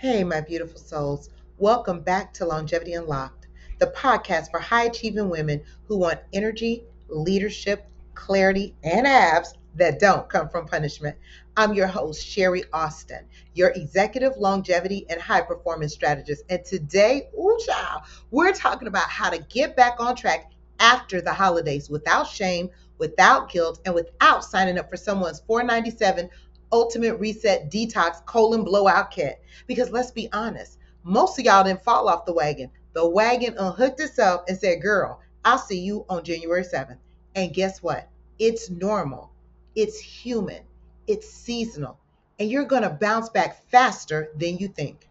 Hey, my beautiful souls. Welcome back to Longevity Unlocked, the podcast for high achieving women who want energy, leadership, clarity, and abs that don't come from punishment. I'm your host, Sherry Austin, your executive longevity and high performance strategist. And today, ooh, child, we're talking about how to get back on track after the holidays without shame, without guilt, and without signing up for someone's $4.97 Ultimate Reset Detox colon blowout kit. Because let's be honest, most of y'all didn't fall off the wagon. The wagon unhooked itself and said, girl, I'll see you on January 7th. And guess what? It's normal. It's human. It's seasonal. And you're going to bounce back faster than you think.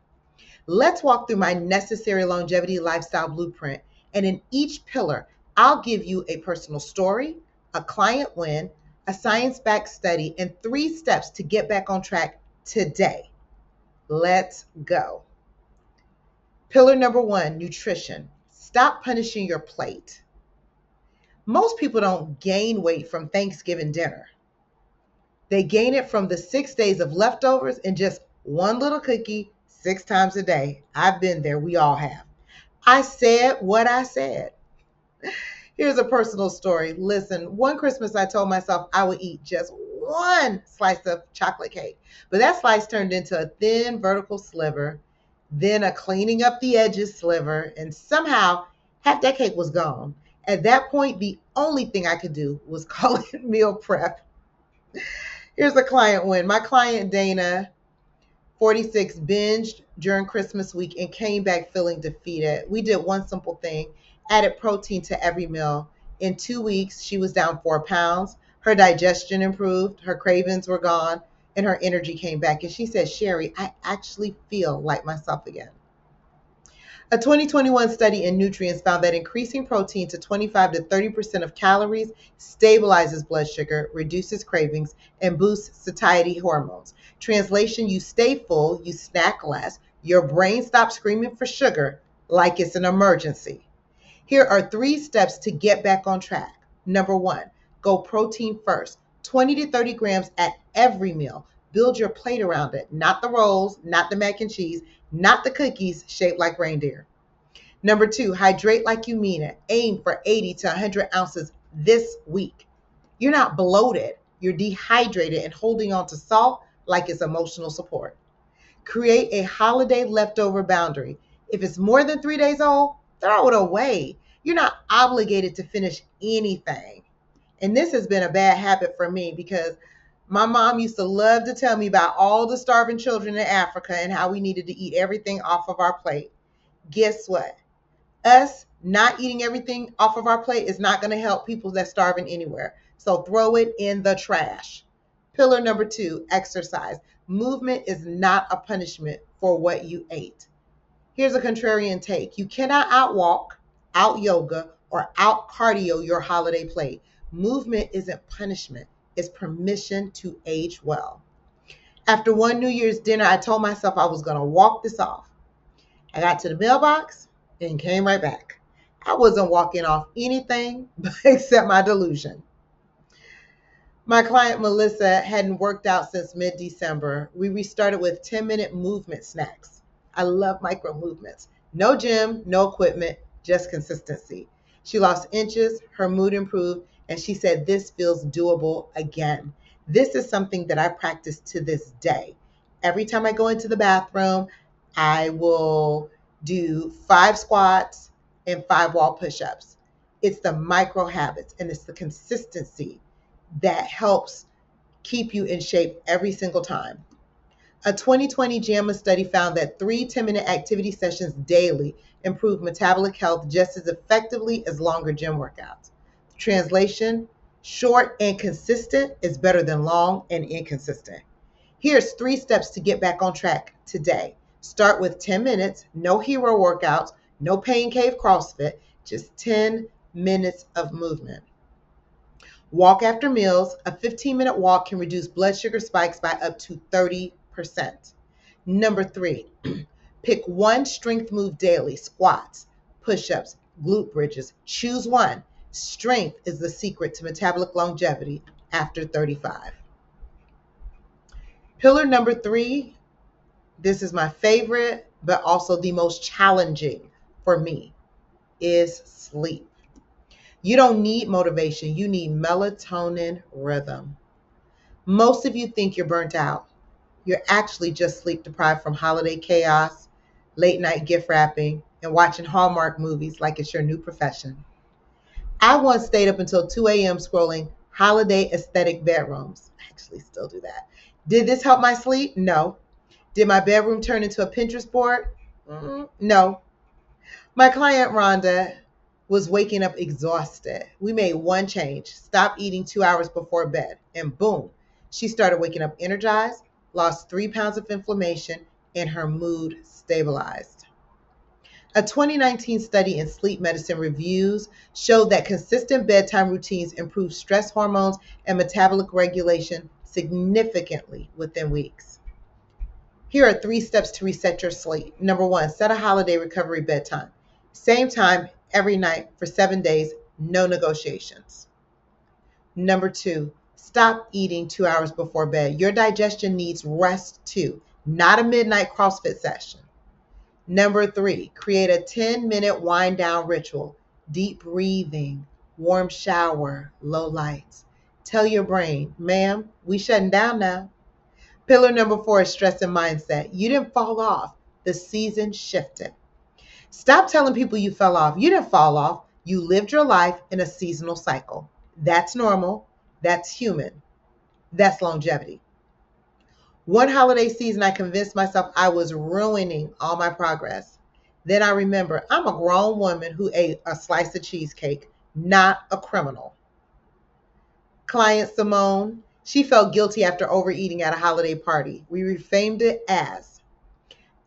Let's walk through my necessary longevity lifestyle blueprint. And in each pillar, I'll give you a personal story, a client win, a science-backed study, and 3 steps to get back on track today. Let's go. Pillar number 1, nutrition. Stop punishing your plate. Most people don't gain weight from Thanksgiving dinner. They gain it from the 6 days of leftovers and just one little cookie 6 times a day. I've been there. We all have. I said what I said. Here's a personal story. Listen, one Christmas I told myself I would eat just one slice of chocolate cake, but that slice turned into a thin vertical sliver, then a cleaning up the edges sliver, and somehow half that cake was gone. At that point, the only thing I could do was call it meal prep. Here's a client win. My client Dana, 46, binged during Christmas week and came back feeling defeated. We did one simple thing, added protein to every meal. In 2 weeks, she was down 4 pounds. Her digestion improved, her cravings were gone, and her energy came back. And she said, Sherry, I actually feel like myself again. A 2021 study in nutrients found that increasing protein to 25 to 30% of calories stabilizes blood sugar, reduces cravings, and boosts satiety hormones. Translation, you stay full, you snack less, your brain stops screaming for sugar like it's an emergency. Here are 3 steps to get back on track. Number 1, go protein first, 20 to 30 grams at every meal. Build your plate around it, not the rolls, not the mac and cheese, not the cookies shaped like reindeer. Number 2, hydrate like you mean it. Aim for 80 to 100 ounces this week. You're not bloated, you're dehydrated and holding on to salt like it's emotional support. Create a holiday leftover boundary. If it's more than 3 days old, throw it away. You're not obligated to finish anything. And this has been a bad habit for me because my mom used to love to tell me about all the starving children in Africa and how we needed to eat everything off of our plate. Guess what? Us not eating everything off of our plate is not going to help people that's starving anywhere. So throw it in the trash. Pillar number 2, exercise. Movement is not a punishment for what you ate. Here's a contrarian take. You cannot outwalk, out yoga, or out cardio your holiday plate. Movement isn't punishment. It's permission to age well. After one New Year's dinner, I told myself I was going to walk this off. I got to the mailbox and came right back. I wasn't walking off anything except my delusion. My client Melissa hadn't worked out since mid-December. We restarted with 10-minute movement snacks. I love micro movements. No gym, no equipment, just consistency. She lost inches, her mood improved, and she said, this feels doable again. This is something that I practice to this day. Every time I go into the bathroom, I will do 5 squats and 5 wall push-ups. It's the micro habits and it's the consistency that helps keep you in shape every single time. A 2020 JAMA study found that 3 10-minute activity sessions daily improve metabolic health just as effectively as longer gym workouts. Translation, short and consistent is better than long and inconsistent. Here's 3 steps to get back on track today. Start with 10 minutes, no hero workouts, no pain cave CrossFit, just 10 minutes of movement. Walk after meals. A 15-minute walk can reduce blood sugar spikes by up to 30%. Number 3, pick one strength move daily, squats, push-ups, glute bridges. Choose one. Strength is the secret to metabolic longevity after 35. Pillar number 3, this is my favorite, but also the most challenging for me, is sleep. You don't need motivation, you need melatonin rhythm. Most of you think you're burnt out. You're actually just sleep deprived from holiday chaos, late night gift wrapping, and watching Hallmark movies like it's your new profession. I once stayed up until 2 a.m. scrolling holiday aesthetic bedrooms. I actually still do that. Did this help my sleep? No. Did my bedroom turn into a Pinterest board? No. My client Rhonda was waking up exhausted. We made one change: stop eating 2 hours before bed, and boom, she started waking up energized, lost 3 pounds of inflammation, and her mood stabilized. A 2019 study in sleep medicine reviews showed that consistent bedtime routines improve stress hormones and metabolic regulation significantly within weeks. Here are 3 steps to reset your sleep. Number 1, set a holiday recovery bedtime. Same time every night for 7 days, no negotiations. Number 2, stop eating 2 hours before bed. Your digestion needs rest too, not a midnight CrossFit session. Number 3, create a 10-minute wind down ritual. Deep breathing, warm shower, low lights. Tell your brain, ma'am, we shutting down now. Pillar number 4 is stress and mindset. You didn't fall off. The season shifted. Stop telling people you fell off. You didn't fall off. You lived your life in a seasonal cycle. That's normal. That's human. That's longevity. One holiday season, I convinced myself I was ruining all my progress. Then I remember I'm a grown woman who ate a slice of cheesecake, not a criminal. Client Simone, she felt guilty after overeating at a holiday party. We reframed it as,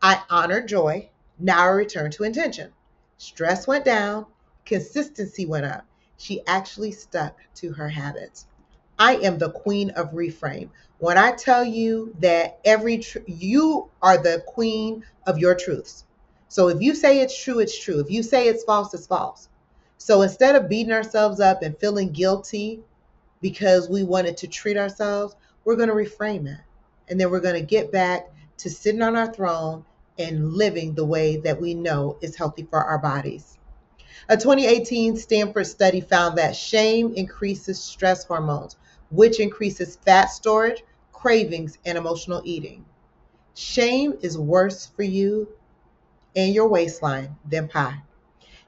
I honored joy, now I return to intention. Stress went down, consistency went up. She actually stuck to her habits. I am the queen of reframe. When I tell you that you are the queen of your truths. So if you say it's true, it's true. If you say it's false, it's false. So instead of beating ourselves up and feeling guilty because we wanted to treat ourselves, we're going to reframe it. And then we're going to get back to sitting on our throne and living the way that we know is healthy for our bodies. A 2018 Stanford study found that shame increases stress hormones, which increases fat storage, cravings, and emotional eating. Shame is worse for you and your waistline than pie.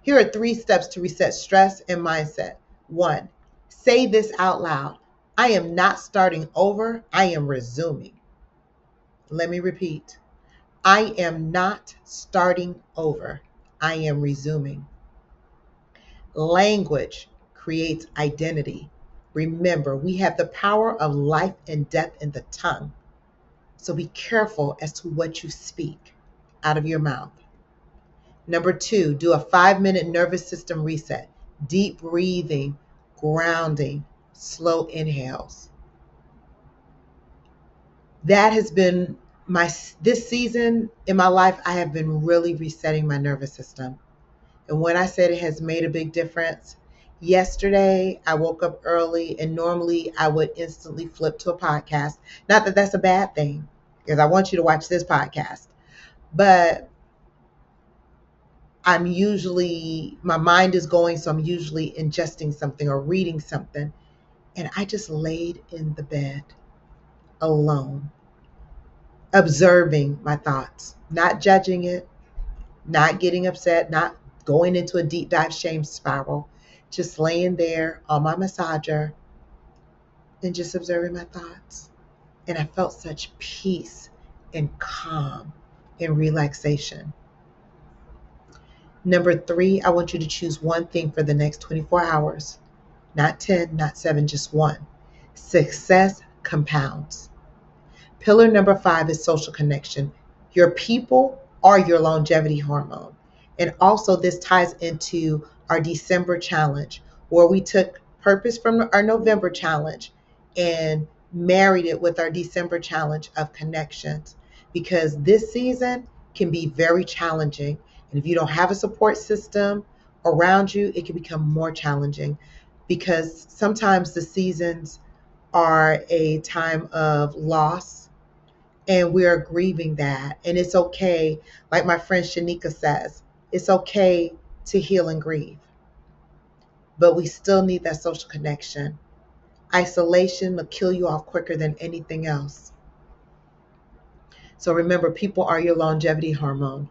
Here are 3 steps to reset stress and mindset. 1, say this out loud. I am not starting over, I am resuming. Let me repeat. I am not starting over, I am resuming. Language creates identity. Remember, we have the power of life and death in the tongue. So be careful as to what you speak out of your mouth. Number 2, do a 5-minute nervous system reset. Deep breathing, grounding, slow inhales. That has been this season in my life. I have been really resetting my nervous system. And when I said it has made a big difference, yesterday I woke up early and normally I would instantly flip to a podcast. Not that that's a bad thing, because I want you to watch this podcast. But my mind is going, so I'm usually ingesting something or reading something. And I just laid in the bed alone, observing my thoughts, not judging it, not getting upset, not going into a deep dive shame spiral, just laying there on my massager and just observing my thoughts. And I felt such peace and calm and relaxation. Number 3, I want you to choose one thing for the next 24 hours. Not 10, not 7, just 1. Success compounds. Pillar number 5 is social connection. Your people are your longevity hormone. And also this ties into our December challenge, where we took purpose from our November challenge and married it with our December challenge of connections, because this season can be very challenging. And if you don't have a support system around you, it can become more challenging, because sometimes the seasons are a time of loss And we are grieving that. And it's okay, like my friend Shanika says, it's okay to heal and grieve, but we still need that social connection. Isolation will kill you off quicker than anything else. So remember, people are your longevity hormone.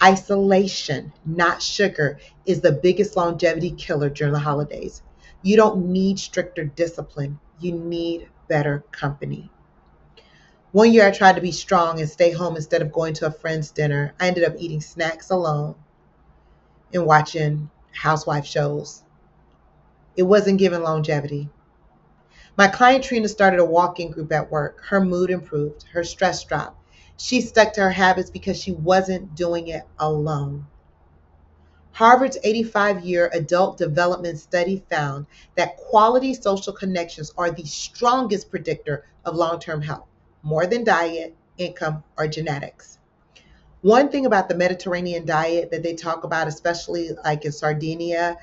Isolation, not sugar, is the biggest longevity killer during the holidays. You don't need stricter discipline. You need better company. One year I tried to be strong and stay home instead of going to a friend's dinner. I ended up eating snacks alone and watching housewife shows. It wasn't giving longevity. My client Trina started a walking group at work. Her mood improved, her stress dropped. She stuck to her habits because she wasn't doing it alone. Harvard's 85-year adult development study found that quality social connections are the strongest predictor of long-term health, more than diet, income, or genetics. One thing about the Mediterranean diet that they talk about, especially like in Sardinia,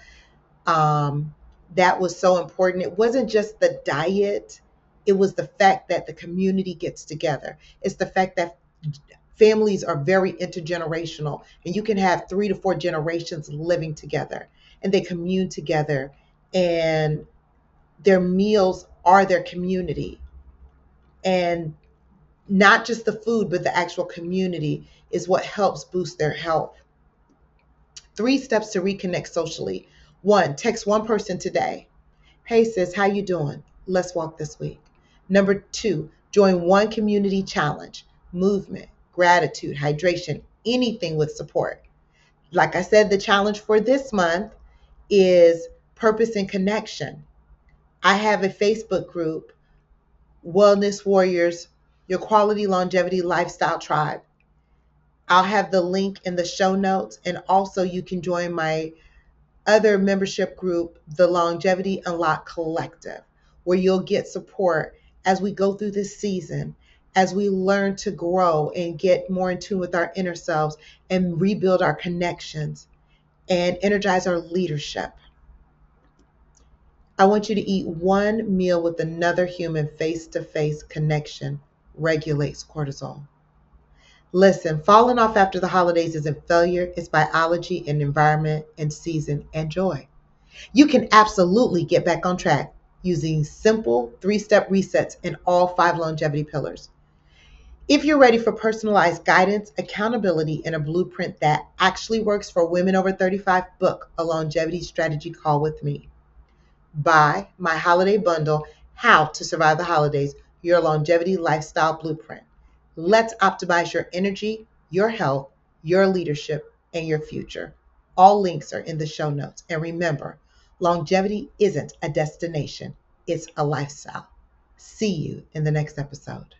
that was so important. It wasn't just the diet, it was the fact that the community gets together. It's the fact that families are very intergenerational, and you can have 3 to 4 generations living together, and they commune together, and their meals are their community. And not just the food, but the actual community is what helps boost their health. 3 steps to reconnect socially. 1, text one person today. Hey sis, how you doing? Let's walk this week. Number 2, join one community challenge, movement, gratitude, hydration, anything with support. Like I said, the challenge for this month is purpose and connection. I have a Facebook group, Wellness Warriors, your quality longevity lifestyle tribe. I'll have the link in the show notes, and also you can join my other membership group, the Longevity Unlocked Collective, where you'll get support as we go through this season, as we learn to grow and get more in tune with our inner selves and rebuild our connections and energize our leadership. I want you to eat one meal with another human. Face-to-face connection regulates cortisol. Listen, falling off after the holidays isn't failure, it's biology and environment and season and joy. You can absolutely get back on track using simple 3-step resets in all 5 longevity pillars. If you're ready for personalized guidance, accountability, and a blueprint that actually works for women over 35, book a longevity strategy call with me. Buy my holiday bundle, How to Survive the Holidays, your longevity lifestyle blueprint. Let's optimize your energy, your health, your leadership, and your future. All links are in the show notes. And remember, longevity isn't a destination, it's a lifestyle. See you in the next episode.